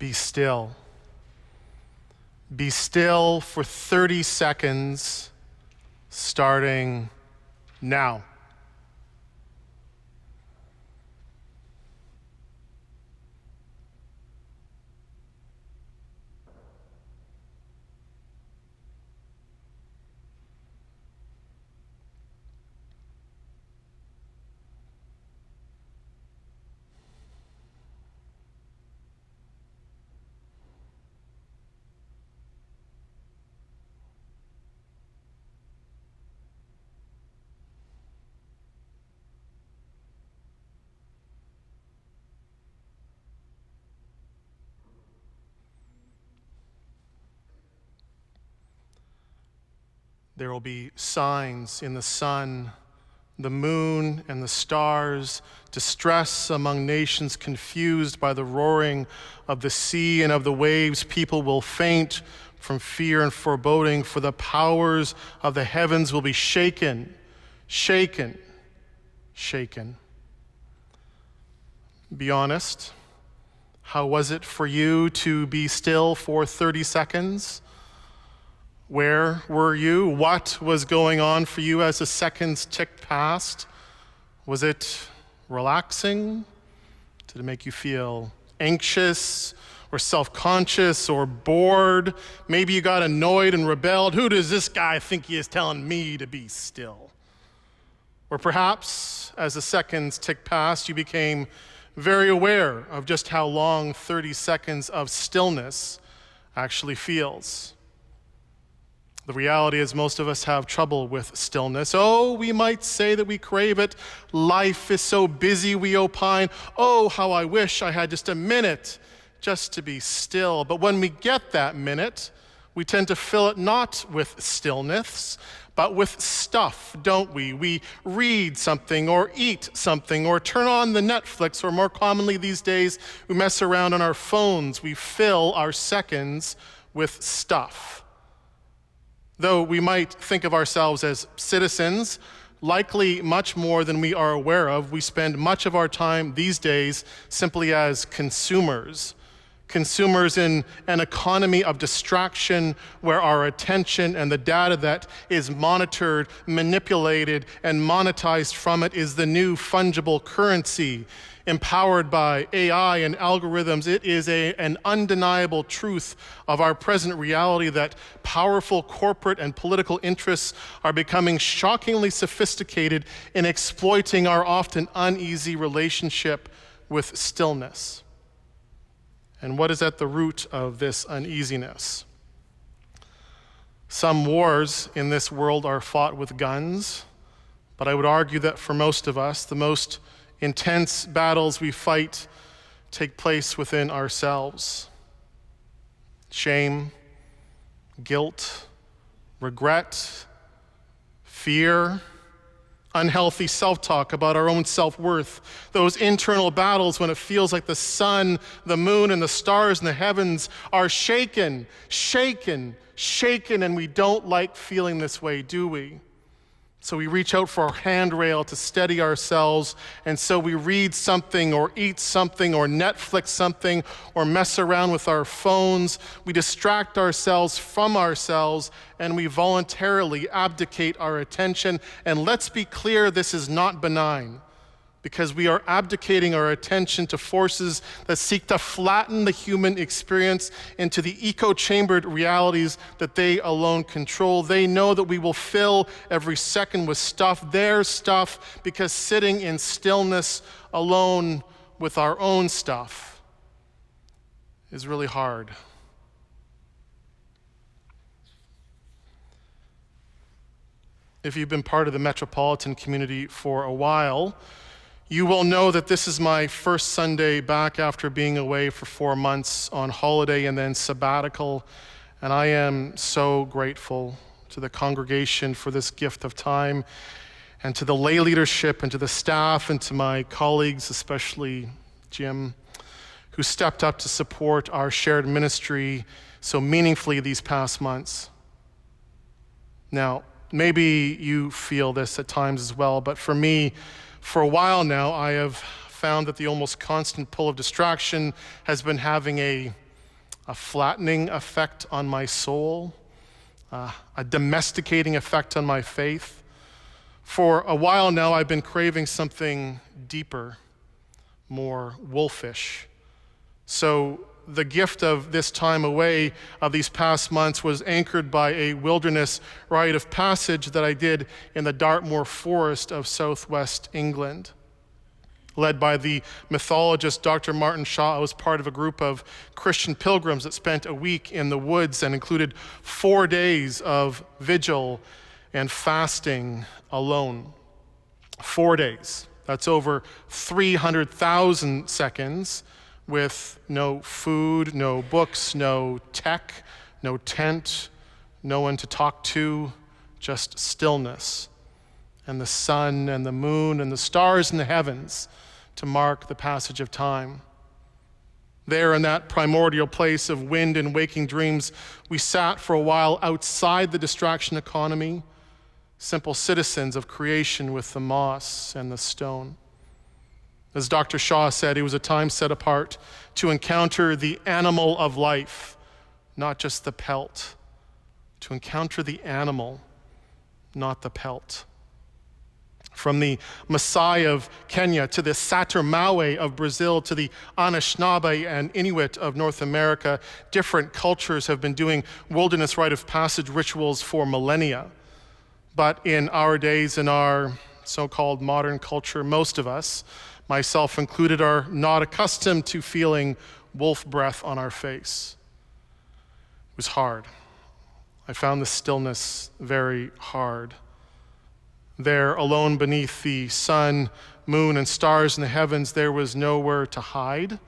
be still. Be still for 30 seconds, starting now. There will be signs in the sun, the moon, and the stars, distress among nations confused by the roaring of the sea and of the waves. People will faint from fear and foreboding, for the powers of the heavens will be shaken, shaken, shaken. Be honest. How was it for you to be still for 30 seconds? Where were you? What was going on for you as the seconds ticked past? Was it relaxing? Did it make you feel anxious or self-conscious or bored? Maybe you got annoyed and rebelled. Who does this guy think he is telling me to be still? Or perhaps as the seconds ticked past, you became very aware of just how long 30 seconds of stillness actually feels. The reality is most of us have trouble with stillness. Oh, we might say that we crave it. Life is so busy, we opine. Oh, how I wish I had just a minute just to be still. But when we get that minute, we tend to fill it not with stillness, but with stuff, don't we? We read something or eat something or turn on the Netflix, or more commonly these days, we mess around on our phones. We fill our seconds with stuff. Though we might think of ourselves as citizens, likely much more than we are aware of, we spend much of our time these days simply as consumers. Consumers in an economy of distraction where our attention and the data that is monitored, manipulated, and monetized from it is the new fungible currency. Empowered by AI and algorithms, it is an undeniable truth of our present reality that powerful corporate and political interests are becoming shockingly sophisticated in exploiting our often uneasy relationship with stillness. And what is at the root of this uneasiness? Some wars in this world are fought with guns, but I would argue that for most of us, the most intense battles we fight take place within ourselves. Shame, guilt, regret, fear, unhealthy self-talk about our own self-worth, those internal battles when it feels like the sun, the moon, and the stars in the heavens are shaken, shaken, shaken, and we don't like feeling this way, do we? So we reach out for our handrail to steady ourselves, and so we read something or eat something or Netflix something or mess around with our phones. We distract ourselves from ourselves, and we voluntarily abdicate our attention. And let's be clear, this is not benign, because we are abdicating our attention to forces that seek to flatten the human experience into the echo-chambered realities that they alone control. They know that we will fill every second with stuff, their stuff, because sitting in stillness alone with our own stuff is really hard. If you've been part of the Metropolitan community for a while, you will know that this is my first Sunday back after being away for 4 months on holiday and then sabbatical, and I am so grateful to the congregation for this gift of time, and to the lay leadership and to the staff and to my colleagues, especially Jim, who stepped up to support our shared ministry so meaningfully these past months. Now, maybe you feel this at times as well, but for me, for a while now, I have found that the almost constant pull of distraction has been having a a flattening effect on my soul, a domesticating effect on my faith. For a while now, I've been craving something deeper, more wolfish. So the gift of this time away of these past months was anchored by a wilderness rite of passage that I did in the Dartmoor forest of southwest England. Led by the mythologist Dr. Martin Shaw, I was part of a group of Christian pilgrims that spent a week in the woods and included 4 days of vigil and fasting alone. 4 days. That's over 300,000 seconds with no food, no books, no tech, no tent, no one to talk to, just stillness, and the sun and the moon and the stars in the heavens to mark the passage of time. There in that primordial place of wind and waking dreams, we sat for a while outside the distraction economy, simple citizens of creation with the moss and the stone. As Dr. Shaw said, it was a time set apart to encounter the animal of life, not just the pelt. To encounter the animal, not the pelt. From the Maasai of Kenya to the Satermawe of Brazil to the Anishinaabe and Inuit of North America, different cultures have been doing wilderness rite of passage rituals for millennia. But in our days, in our so-called modern culture, most of us, myself included, are not accustomed to feeling wolf breath on our face. It was hard. I found the stillness very hard. There, alone beneath the sun, moon, and stars in the heavens, there was nowhere to hide,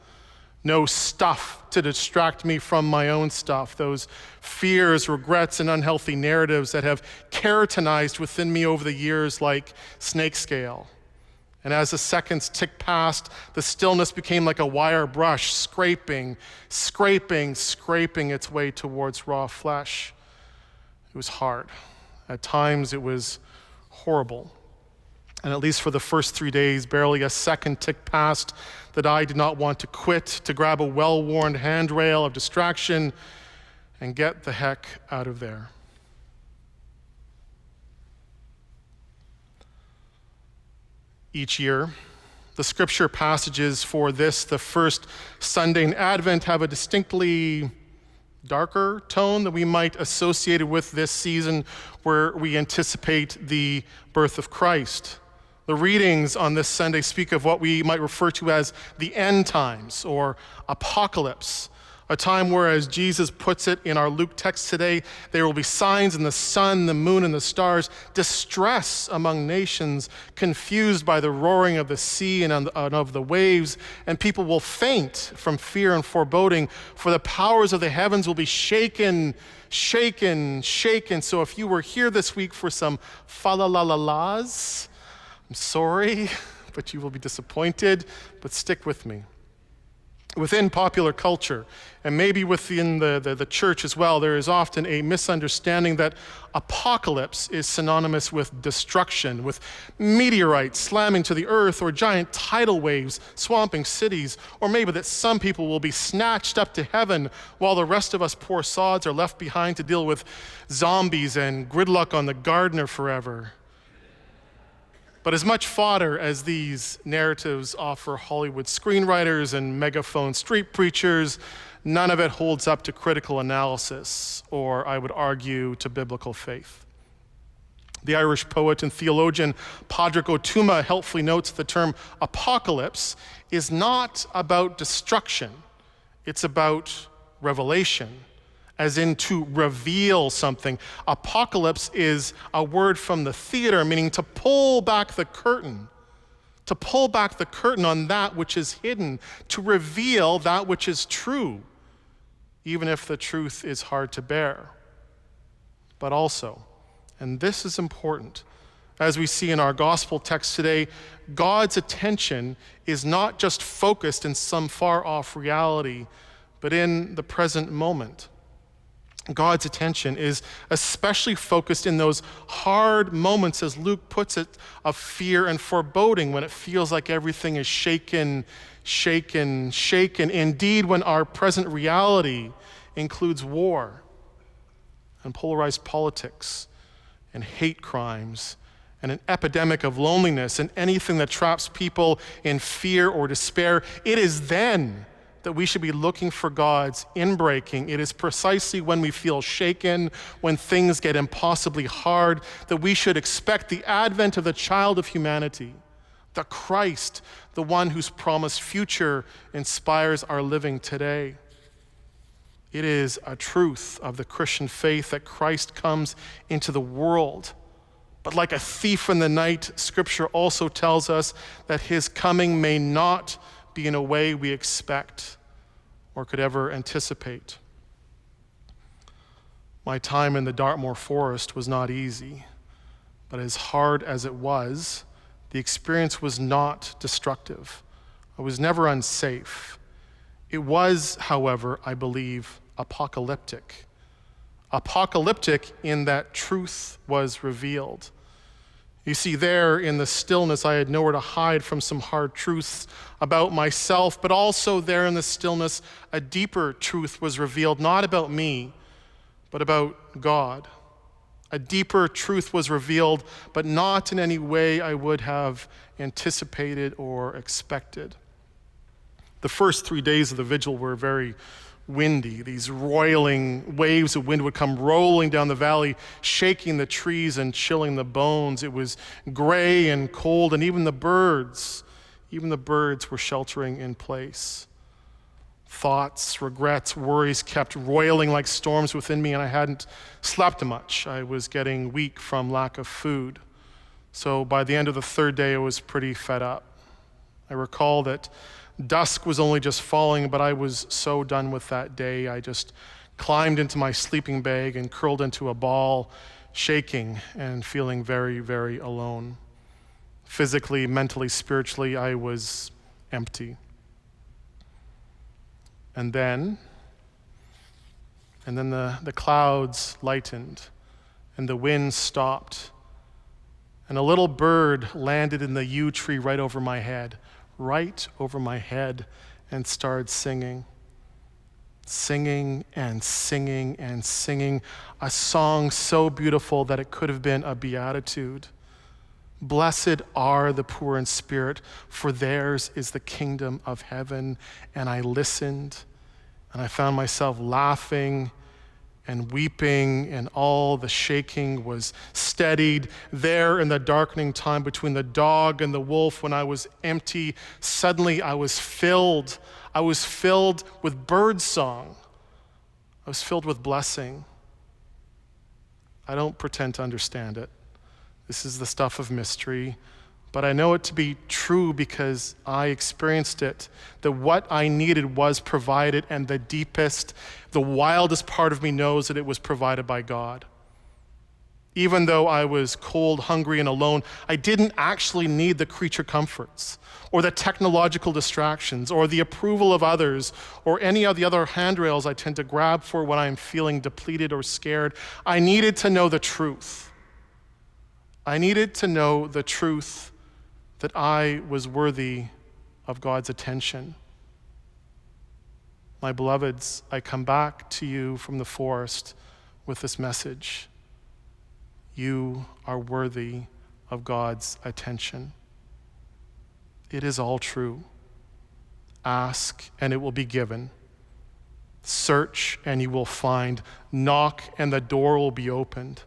no stuff to distract me from my own stuff, those fears, regrets, and unhealthy narratives that have keratinized within me over the years like snake scale. And as the seconds ticked past, the stillness became like a wire brush, scraping its way towards raw flesh. It was hard. At times it was horrible. And at least for the first 3 days, barely a second ticked past that I did not want to quit, to grab a well-worn handrail of distraction and get the heck out of there. Each year, the scripture passages for this, the first Sunday in Advent, have a distinctly darker tone that we might associate with this season where we anticipate the birth of Christ. The readings on this Sunday speak of what we might refer to as the end times or apocalypse, a time where, as Jesus puts it in our Luke text today, there will be signs in the sun, the moon, and the stars, distress among nations, confused by the roaring of the sea and of the waves, and people will faint from fear and foreboding, for the powers of the heavens will be shaken. So if you were here this week for some fa-la-la-la-las, I'm sorry, but you will be disappointed, but stick with me. Within popular culture, and maybe within the church as well, there is often a misunderstanding that apocalypse is synonymous with destruction, with meteorites slamming to the earth, or giant tidal waves swamping cities, or maybe that some people will be snatched up to heaven while the rest of us poor sods are left behind to deal with zombies and gridlock on the gardener forever. But as much fodder as these narratives offer Hollywood screenwriters and megaphone street preachers, none of it holds up to critical analysis, or I would argue to biblical faith. The Irish poet and theologian Pádraig Ó Tuama helpfully notes the term apocalypse is not about destruction, it's about revelation, as in to reveal something. Apocalypse is a word from the theater, meaning to pull back the curtain on that which is hidden, to reveal that which is true, even if the truth is hard to bear. But also, and this is important, as we see in our gospel text today, God's attention is not just focused in some far-off reality, but in the present moment. God's attention is especially focused in those hard moments, as Luke puts it, of fear and foreboding, when it feels like everything is shaken. Indeed, when our present reality includes war and polarized politics and hate crimes and an epidemic of loneliness and anything that traps people in fear or despair, it is then that we should be looking for God's inbreaking. It is precisely when we feel shaken, when things get impossibly hard, that we should expect the advent of the child of humanity, the Christ, the one whose promised future inspires our living today. It is a truth of the Christian faith that Christ comes into the world. But like a thief in the night, Scripture also tells us that his coming may not be in a way we expect or could ever anticipate. My time in the Dartmoor forest was not easy, but as hard as it was, the experience was not destructive. I was never unsafe. It was, however, I believe, apocalyptic. Apocalyptic in that truth was revealed. You see, there in the stillness, I had nowhere to hide from some hard truths about myself, but also there in the stillness, a deeper truth was revealed, not about me, but about God. A deeper truth was revealed, but not in any way I would have anticipated or expected. The first 3 days of the vigil were very windy. These roiling waves of wind would come rolling down the valley, shaking the trees and chilling the bones. It was gray and cold, and even the birds were sheltering in place. Thoughts, regrets, worries kept roiling like storms within me, and I hadn't slept much. I was getting weak from lack of food. So by the end of the third day, I was pretty fed up. I recall that dusk was only just falling, but I was so done with that day. I just climbed into my sleeping bag and curled into a ball, shaking and feeling very, very alone. Physically, mentally, spiritually, I was empty. And then the clouds lightened and the wind stopped, and a little bird landed in the yew tree right over my head, and started singing and singing and singing a song so beautiful that it could have been a beatitude. Blessed are the poor in spirit, for theirs is the kingdom of heaven. And I listened, and I found myself laughing and weeping, and all the shaking was steadied. There in the darkening time between the dog and the wolf, when I was empty, suddenly I was filled with bird song. I was filled with blessing. I don't pretend to understand it. This is the stuff of mystery, but I know it to be true because I experienced it, that what I needed was provided, and the deepest, the wildest part of me knows that it was provided by God. Even though I was cold, hungry, and alone, I didn't actually need the creature comforts or the technological distractions or the approval of others or any of the other handrails I tend to grab for when I'm feeling depleted or scared. I needed to know the truth. I needed to know the truth that I was worthy of God's attention. My beloveds, I come back to you from the forest with this message. You are worthy of God's attention. It is all true. Ask, and it will be given. Search, and you will find. Knock, and the door will be opened.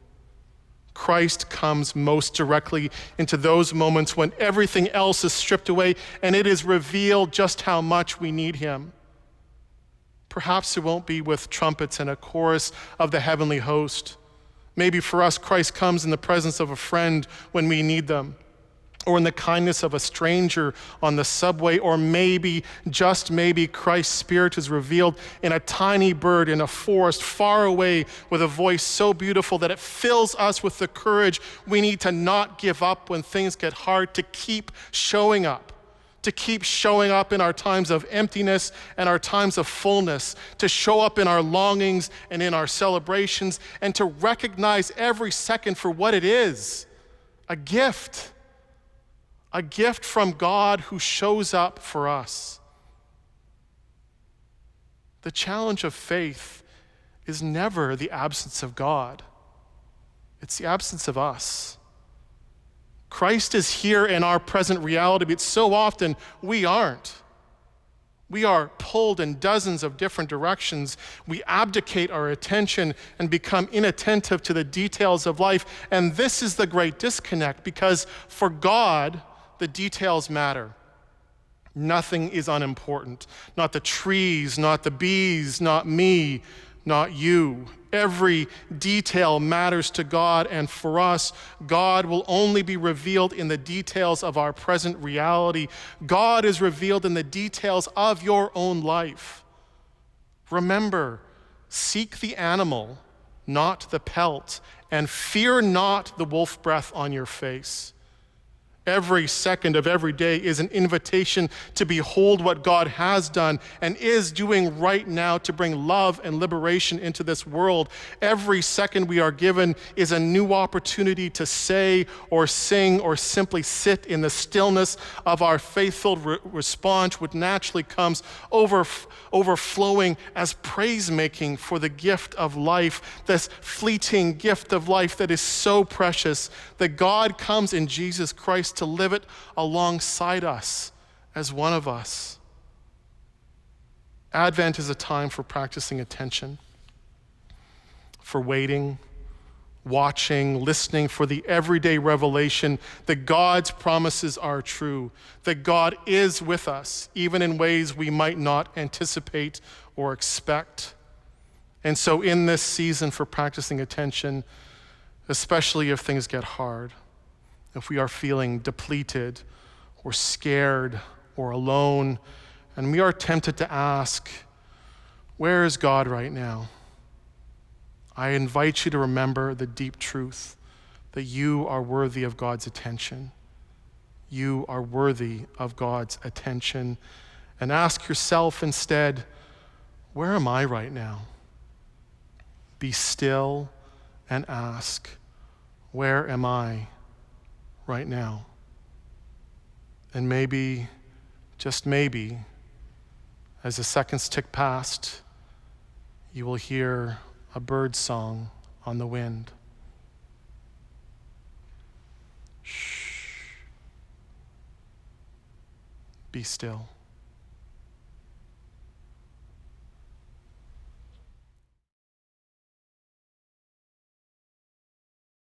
Christ comes most directly into those moments when everything else is stripped away, and it is revealed just how much we need him. Perhaps it won't be with trumpets and a chorus of the heavenly host. Maybe for us, Christ comes in the presence of a friend when we need them, or in the kindness of a stranger on the subway, or maybe, just maybe, Christ's Spirit is revealed in a tiny bird in a forest far away with a voice so beautiful that it fills us with the courage we need to not give up when things get hard, to keep showing up, to keep showing up in our times of emptiness and our times of fullness, to show up in our longings and in our celebrations, and to recognize every second for what it is, a gift from God who shows up for us. The challenge of faith is never the absence of God. It's the absence of us. Christ is here in our present reality, but so often we aren't. We are pulled in dozens of different directions. We abdicate our attention and become inattentive to the details of life. And this is the great disconnect, because for God, the details matter. Nothing is unimportant. Not the trees, not the bees, not me, not you. Every detail matters to God, and for us, God will only be revealed in the details of our present reality. God is revealed in the details of your own life. Remember, seek the animal, not the pelt, and fear not the wolf breath on your face. Every second of every day is an invitation to behold what God has done and is doing right now to bring love and liberation into this world. Every second we are given is a new opportunity to say or sing or simply sit in the stillness of our faithful response, which naturally comes overflowing as praise-making for the gift of life, this fleeting gift of life that is so precious, that God comes in Jesus Christ to live it alongside us as one of us. Advent is a time for practicing attention, for waiting, watching, listening for the everyday revelation that God's promises are true, that God is with us, even in ways we might not anticipate or expect. And so in this season for practicing attention, especially if things get hard, if we are feeling depleted or scared or alone, and we are tempted to ask, where is God right now? I invite you to remember the deep truth that you are worthy of God's attention. You are worthy of God's attention. And ask yourself instead, where am I right now? Be still and ask, where am I right now? And maybe, just maybe, as the seconds tick past, you will hear a bird song on the wind. Shh. Be still.